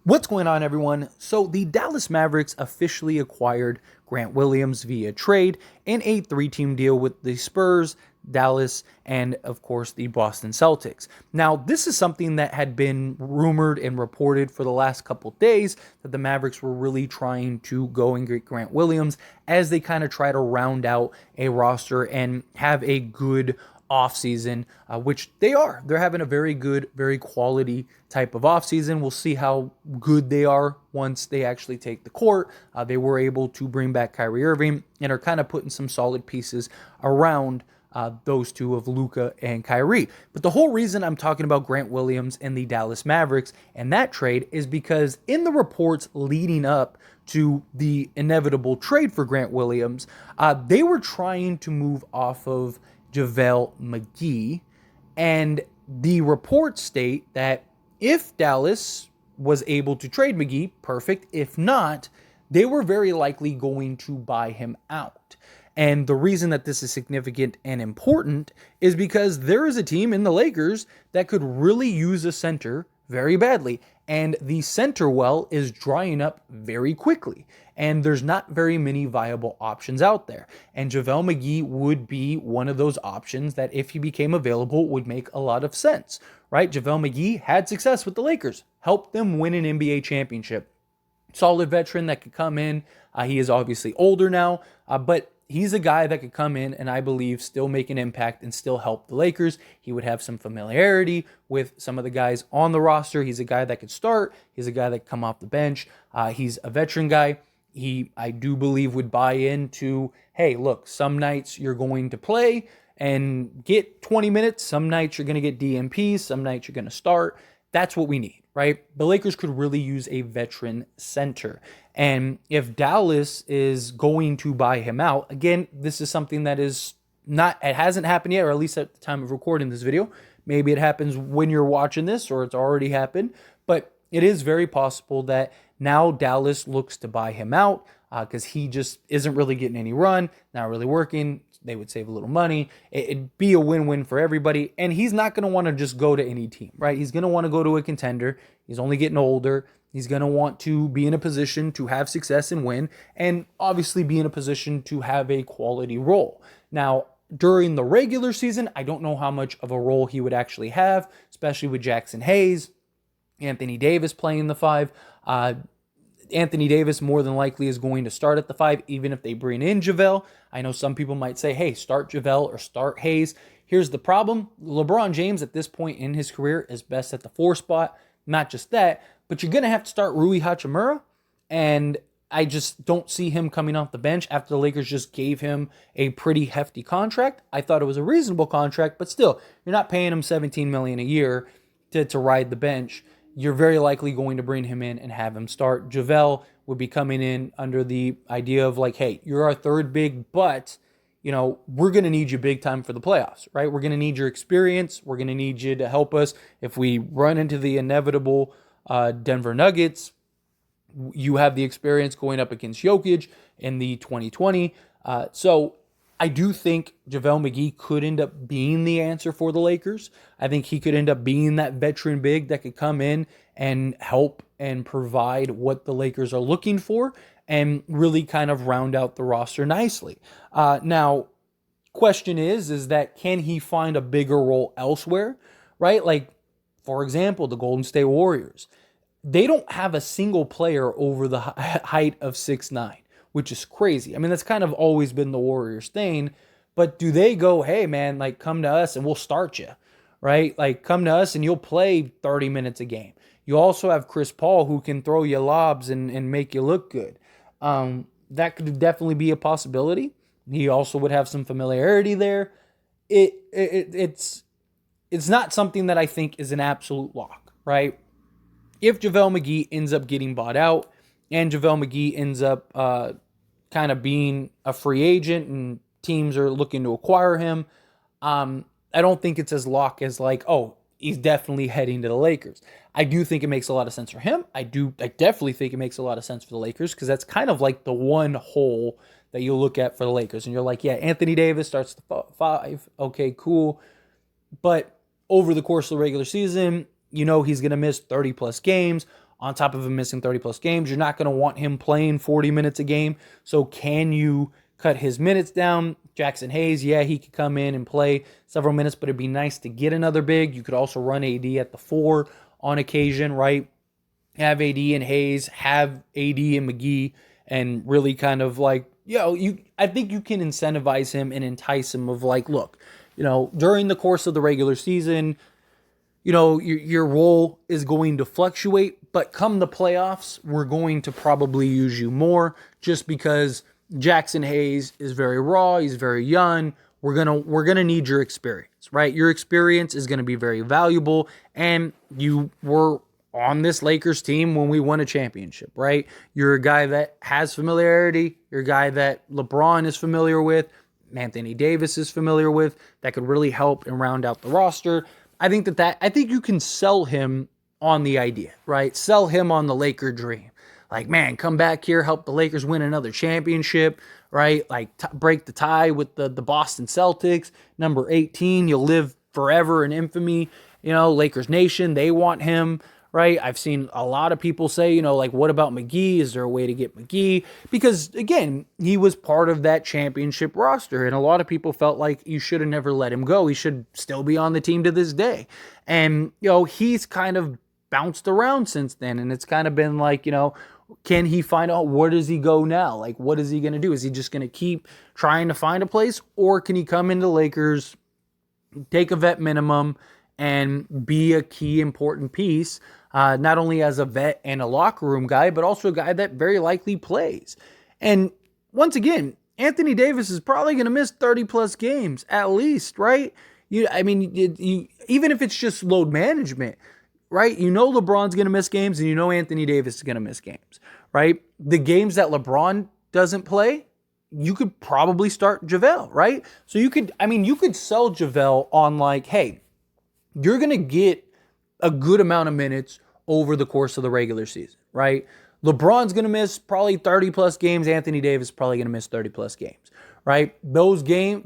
What's going on, everyone? So the Dallas Mavericks officially acquired Grant Williams via trade in a three-team deal with the Spurs, Dallas, and of course the Boston Celtics. Now, this is something that had been rumored and reported for the last couple days, that the Mavericks were really trying to go and get Grant Williams as they kind of try to round out a roster and have a good offseason, which they are. They're having a very good, very quality type of offseason. We'll see how good they are once they actually take the court. They were able to bring back Kyrie Irving and are kind of putting some solid pieces around those two of Luka and Kyrie. But the whole reason I'm talking about Grant Williams and the Dallas Mavericks and that trade is because in the reports leading up to the inevitable trade for Grant Williams, they were trying to move off of Javale McGee, and the reports state that if Dallas was able to trade McGee, perfect. If not, they were very likely going to buy him out. And the reason that this is significant and important is because there is a team in the Lakers that could really use a center very badly. And the center well is drying up very quickly. And there's not very many viable options out there. And JaVale McGee would be one of those options that, if he became available, would make a lot of sense, right? JaVale McGee had success with the Lakers, helped them win an NBA championship. Solid veteran that could come in. He is obviously older now, but he's a guy that could come in and I believe still make an impact and still help the Lakers. He would have some familiarity with some of the guys on the roster. He's a guy that could start. He's a guy that could come off the bench. He's a veteran guy. I do believe, would buy into, hey, look, some nights you're going to play and get 20 minutes. Some nights you're going to get DNPs. Some nights you're going to start. That's what we need, right? The Lakers could really use a veteran center. And if Dallas is going to buy him out, again, this is something that is not, it hasn't happened yet, or at least at the time of recording this video. Maybe it happens when you're watching this, or it's already happened. But it is very possible that now Dallas looks to buy him out because he just isn't really getting any run, not really working. They would save a little money. It'd be a win-win for everybody. And he's not going to want to just go to any team, right? He's going to want to go to a contender. He's only getting older. He's going to want to be in a position to have success and win, and obviously be in a position to have a quality role. Now, during the regular season, I don't know how much of a role he would actually have, especially with Jackson Hayes, Anthony Davis playing the 5. Anthony Davis more than likely is going to start at the 5, even if they bring in JaVale. I know some people might say, hey, start JaVale or start Hayes. Here's the problem. LeBron James at this point in his career is best at the 4 spot. Not just that, but you're going to have to start Rui Hachimura, and I just don't see him coming off the bench after the Lakers just gave him a pretty hefty contract. I thought it was a reasonable contract, but still, you're not paying him $17 million a year to ride the bench. You're very likely going to bring him in and have him start. JaVale would be coming in under the idea of like, hey, you're our third big, but we're going to need you big time for the playoffs, right? We're going to need your experience. We're going to need you to help us. If we run into the inevitable Denver Nuggets, you have the experience going up against Jokic in the 2020. So I do think JaVale McGee could end up being the answer for the Lakers. I think he could end up being that veteran big that could come in and help and provide what the Lakers are looking for and really kind of round out the roster nicely. Now, question is that can he find a bigger role elsewhere, right? Like, for example, the Golden State Warriors. They don't have a single player over the height of 6'9", which is crazy. I mean, that's kind of always been the Warriors' thing. But do they go, hey, man, like, come to us and we'll start you, right? Like, come to us and you'll play 30 minutes a game. You also have Chris Paul who can throw you lobs and make you look good. That could definitely be a possibility. He also would have some familiarity there. It's not something that I think is an absolute lock, right? If JaVale McGee ends up getting bought out and JaVale McGee ends up kind of being a free agent and teams are looking to acquire him, I don't think it's as lock as like, oh, he's definitely heading to the Lakers. I do think it makes a lot of sense for him. I definitely think it makes a lot of sense for the Lakers because that's kind of like the one hole that you look at for the Lakers. And you're like, yeah, Anthony Davis starts the 5. Okay, cool. But over the course of the regular season, he's going to miss 30-plus games. on top of him missing 30 plus games. You're not going to want him playing 40 minutes a game. So can you cut his minutes down? Jackson Hayes, yeah, he could come in and play several minutes, but it'd be nice to get another big. You could also run AD at the 4 on occasion, right? Have AD and Hayes, have AD and McGee, and really kind of like, I think you can incentivize him and entice him of like, look, during the course of the regular season, your role is going to fluctuate, but come the playoffs, we're going to probably use you more just because Jackson Hayes is very raw, he's very young. We're gonna need your experience, right? Your experience is gonna be very valuable, and you were on this Lakers team when we won a championship, right? You're a guy that has familiarity. You're a guy that LeBron is familiar with, Anthony Davis is familiar with, that could really help and round out the roster. I think you can sell him on the idea, right? Sell him on the Laker dream. Like, man, come back here, help the Lakers win another championship, right? Like, break the tie with the Boston Celtics. Number 18, you'll live forever in infamy. Lakers Nation, they want him, right? I've seen a lot of people say, like, what about McGee? Is there a way to get McGee? Because, again, he was part of that championship roster, and a lot of people felt like you should have never let him go. He should still be on the team to this day. And, he's kind of bounced around since then, and it's kind of been like, can he find out, where does he go now? Like, what is he going to do? Is he just going to keep trying to find a place, or can he come into Lakers, take a vet minimum, and be a key important piece, not only as a vet and a locker room guy, but also a guy that very likely plays? And once again, Anthony Davis is probably going to miss 30-plus games at least, right? Even if it's just load management, right? LeBron's going to miss games, and Anthony Davis is going to miss games, right? The games that LeBron doesn't play, you could probably start Javale, right? So you could sell Javale on like, hey, you're going to get a good amount of minutes over the course of the regular season, right? LeBron's going to miss probably 30-plus games. Anthony Davis is probably going to miss 30-plus games, right? Those games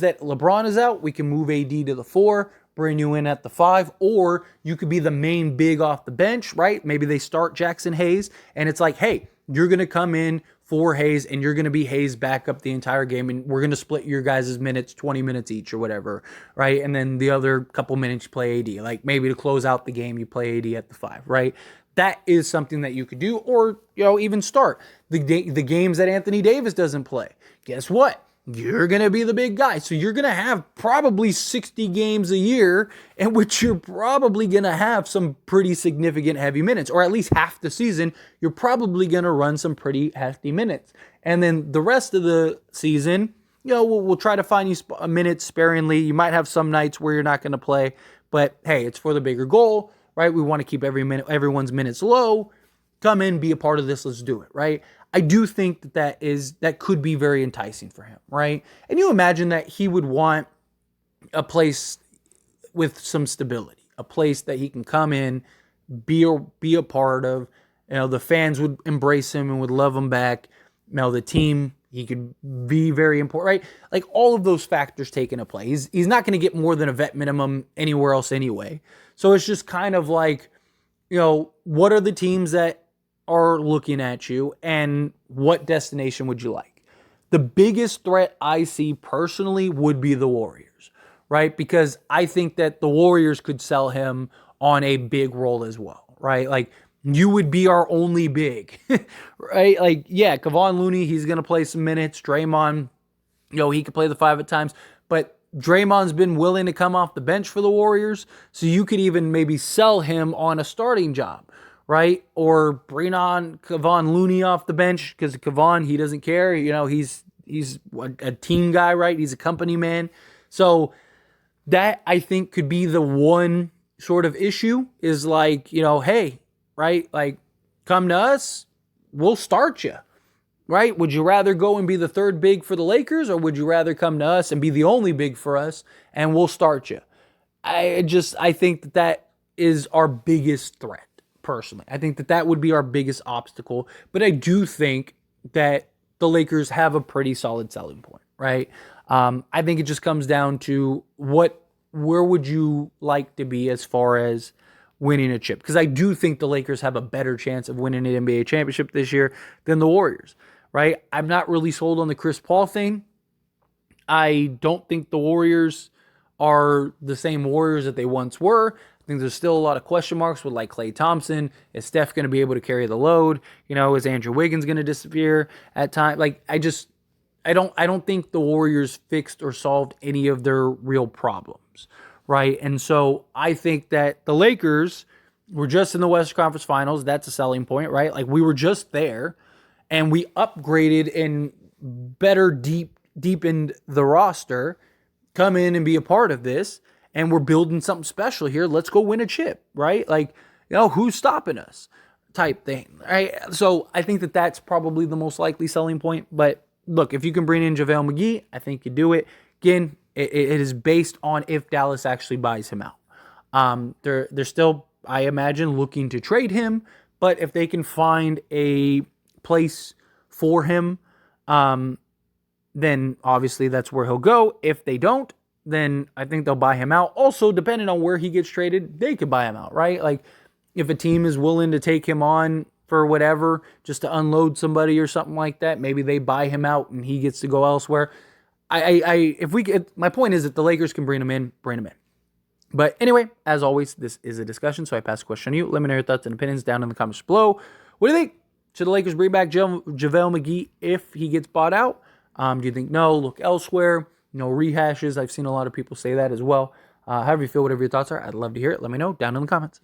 that LeBron is out, we can move AD to the 4, bring you in at the 5, or you could be the main big off the bench, right? Maybe they start Jackson Hayes, and it's like, hey, you're going to come in for Hayes, and you're going to be Hayes backup the entire game, and we're going to split your guys' minutes, 20 minutes each or whatever, right? And then the other couple minutes you play AD. Like, maybe to close out the game, you play AD at the 5, right? That is something that you could do, or, even start the games that Anthony Davis doesn't play. Guess what? You're going to be the big guy. So you're going to have probably 60 games a year in which you're probably going to have some pretty significant heavy minutes, or at least half the season, you're probably going to run some pretty hefty minutes. And then the rest of the season, we'll try to find you minutes sparingly. You might have some nights where you're not going to play, but hey, it's for the bigger goal, right? We want to keep everyone's minutes low. Come in, be a part of this. Let's do it, right? I do think that could be very enticing for him, right? And you imagine that he would want a place with some stability, a place that he can come in, be a part of. The fans would embrace him and would love him back. The team, he could be very important, right? Like, all of those factors taken into play. He's not going to get more than a vet minimum anywhere else anyway. So it's just kind of like, what are the teams that are looking at you, and what destination would you like? The biggest threat I see personally would be the Warriors, right? Because I think that the Warriors could sell him on a big role as well, right? Like, you would be our only big, right? Like, yeah, Kevon Looney, he's going to play some minutes. Draymond, he could play the 5 at times, but Draymond's been willing to come off the bench for the Warriors, so you could even maybe sell him on a starting job, right? Or bring on Kevon Looney off the bench, because Kevon, he doesn't care. He's a team guy, right? He's a company man. So that, I think, could be the one sort of issue is like, hey, right? Like, come to us, we'll start you, right? Would you rather go and be the third big for the Lakers, or would you rather come to us and be the only big for us and we'll start you? I think that is our biggest threat. Personally, I think that would be our biggest obstacle, but I do think that the Lakers have a pretty solid selling point, right? I think it just comes down to where would you like to be as far as winning a chip, because I do think the Lakers have a better chance of winning an NBA championship this year than the Warriors, right? I'm not really sold on the Chris Paul thing. I don't think the Warriors are the same Warriors that they once were. I think there's still a lot of question marks with like Klay Thompson. Is Steph going to be able to carry the load? Is Andrew Wiggins going to disappear at times? I don't think the Warriors fixed or solved any of their real problems, right? And so I think that the Lakers were just in the Western Conference Finals. That's a selling point, right? Like, we were just there, and we upgraded and better deepened the roster, come in and be a part of this, and we're building something special here. Let's go win a chip, right? Who's stopping us type thing, right? So I think that that's probably the most likely selling point. But look, if you can bring in JaVale McGee, I think you do it. Again, it is based on if Dallas actually buys him out. They're still, I imagine, looking to trade him, but if they can find a place for him, then obviously that's where he'll go. If they don't, then I think they'll buy him out. Also, depending on where he gets traded, they could buy him out, right? Like, if a team is willing to take him on for whatever, just to unload somebody or something like that, maybe they buy him out and he gets to go elsewhere. My point is that the Lakers can bring him in. But anyway, as always, this is a discussion, so I pass the question on you. Let me know your thoughts and opinions down in the comments below. What do you think? Should the Lakers bring back JaVale McGee if he gets bought out? Do you think no, look elsewhere? No rehashes. I've seen a lot of people say that as well. However you feel, whatever your thoughts are, I'd love to hear it. Let me know down in the comments.